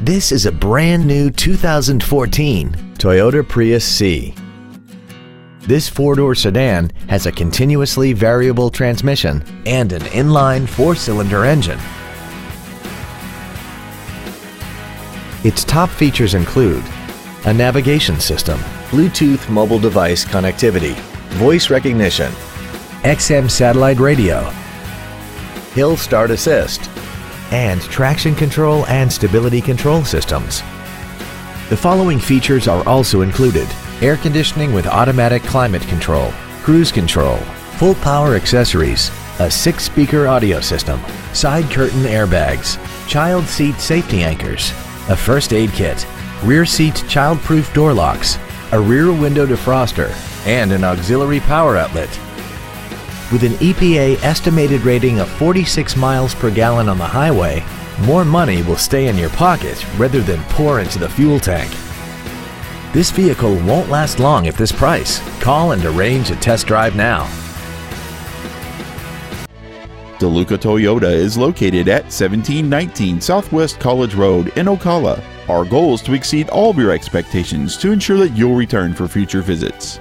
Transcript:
This is a brand new 2014 Toyota Prius C. This four-door sedan has a continuously variable transmission and an inline four-cylinder engine. Its top features include a navigation system, Bluetooth mobile device connectivity, voice recognition, XM satellite radio, hill start assist, and traction control and stability control systems. The following features are also included: air conditioning with automatic climate control, cruise control, full power accessories, a 6-speaker audio system, side curtain airbags, child seat safety anchors, a first aid kit, rear seat child-proof door locks, a rear window defroster, and an auxiliary power outlet. With an EPA estimated rating of 46 miles per gallon on the highway, more money will stay in your pocket rather than pour into the fuel tank. This vehicle won't last long at this price. Call and arrange a test drive now. DeLuca Toyota is located at 1719 Southwest College Road in Ocala. Our goal is to exceed all of your expectations to ensure that you'll return for future visits.